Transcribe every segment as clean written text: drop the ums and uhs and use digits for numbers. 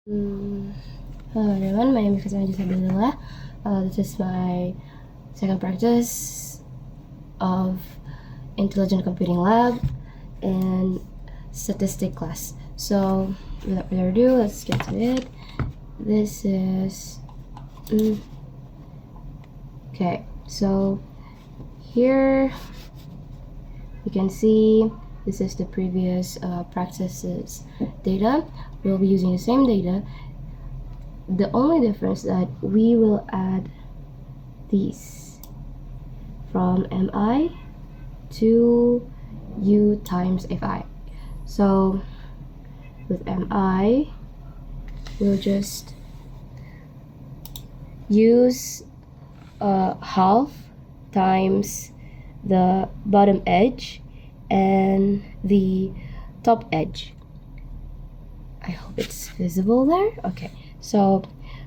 Hello everyone, my name is Abdullah. This is my second practice of Intelligent Computing Lab and Statistic class. So without further ado, let's get to it. This is okay. So here you can see this is the previous practices data. We'll be using the same data. The only difference that we will add these from mi to u times fi. So with mi, we'll just use half times the bottom edge and the top edge. I hope it's visible there. Okay, so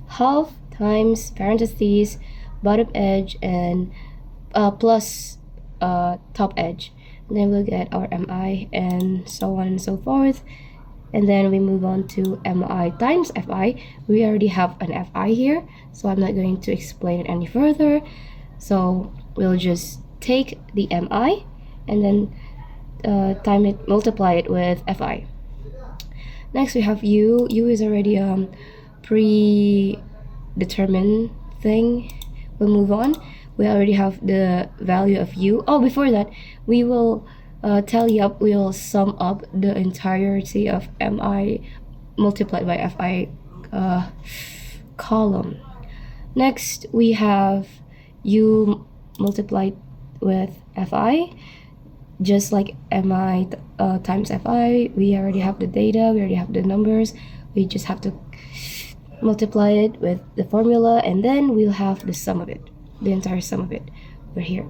half times parentheses bottom edge and plus top edge, and then we'll get our mi and so on and so forth. And then we move on to mi times fi. We already have an fi here, so I'm not going to explain it any further. So we'll just take the mi and then multiply it with fi. Next we have u. U is already a predetermined thing. We'll move on. We already have the value of u. Oh, before that, we will we'll sum up the entirety of mi multiplied by fi column. Next we have u multiplied with fi. Just like mi times fi, we already have the data, we already have the numbers. We just have to multiply it with the formula, and then we'll have the sum of it, the entire sum of it over here.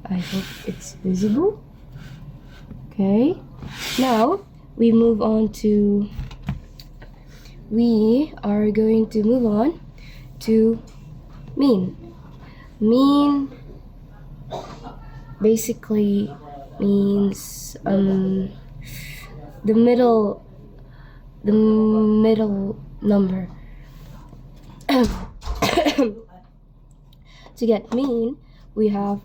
I hope it's visible. Okay, now we are going to move on to mean. Mean basically means the middle number. To get mean, we have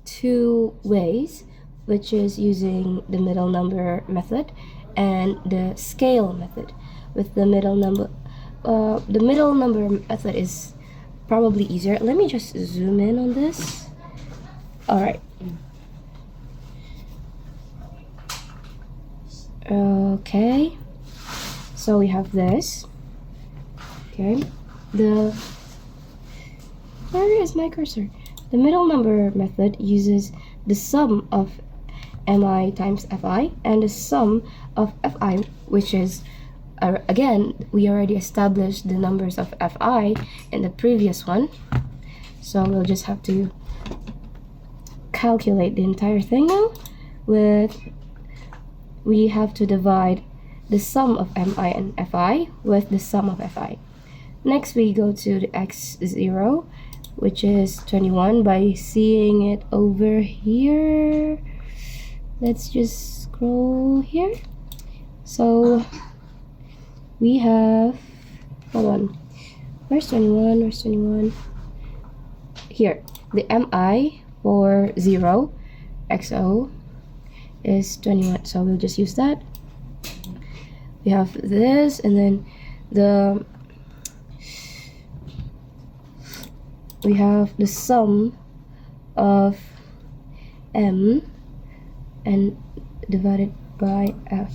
two ways, which is using the middle number method and the scale method. With the middle number method is probably easier. Let me just zoom in on this. All right. Okay, so we have this. Okay, where is my cursor? The middle number method uses the sum of mi times fi and the sum of fi, which is again, we already established the numbers of fi in the previous one, so we'll just have to calculate the entire thing now. We have to divide the sum of mi and fi with the sum of fi. Next we go to the x0, which is 21, by seeing it over here. Let's just scroll here. So we have, hold on, where's 21? Here, the mi for 0, xo, is 21, so we'll just use that. We have this, and then we have the sum of m and divided by f.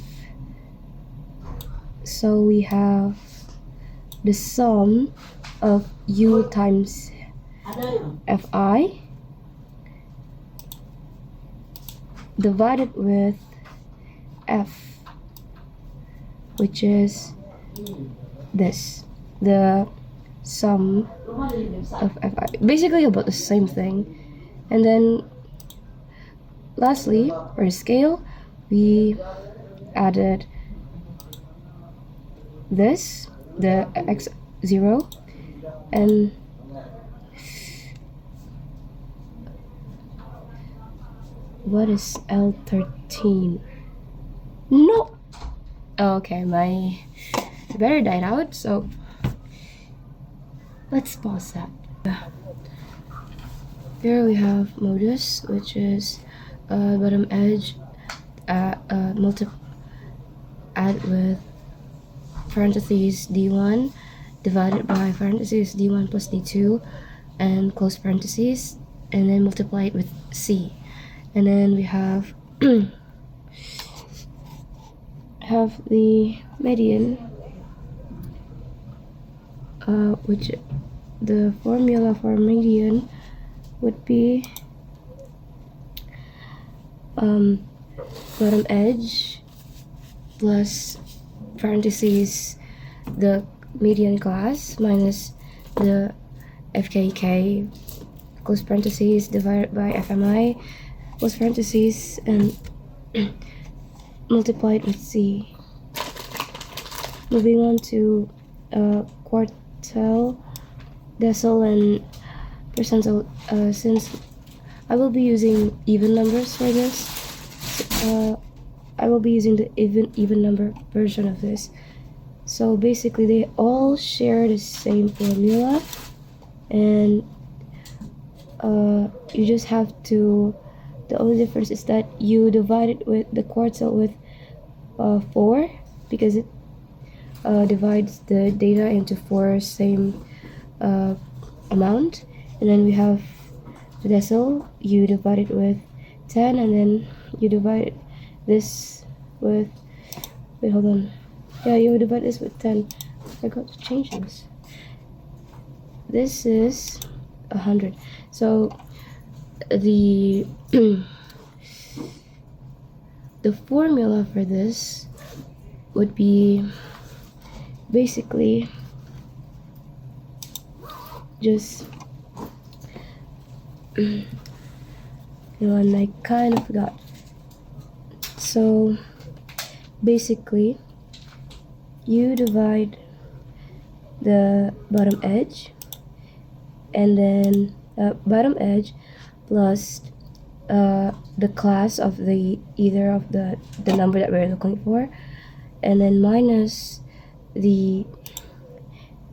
So we have the sum of u times fi divided with f, which is this, the sum of fi, basically about the same thing. And then lastly, for the scale, we added this, the x0, and what is L13? No! Okay, my better die out, so let's pause that. Here we have modus, which is bottom edge add with parentheses d1 divided by parentheses d1 plus d2 and close parentheses, and then multiply it with c. And then we have the median, which the formula for median would be bottom edge plus parentheses the median class minus the FKK close parentheses divided by FMI close parentheses and multiplied with C. Moving on to quartile, decile, and percentile. Since I will be using even numbers for this, I will be using the even number version of this. So basically they all share the same formula, and you just have to, the only difference is that you divide it with the quartile with 4, because it divides the data into 4 same amount. And then we have the decile, you divide it with 10, and then you divide this with, wait, hold on, yeah, you divide this with 10. I forgot to change this. This is 100. So the the formula for this would be basically just and I kind of forgot. So basically you divide the bottom edge, and then bottom edge plus the class of the either of the number that we're looking for, and then minus the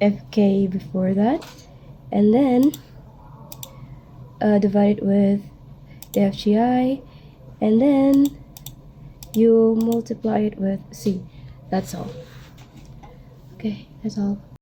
FK before that, and then divide it with the FGI, and then you multiply it with C. That's all. Okay, that's all.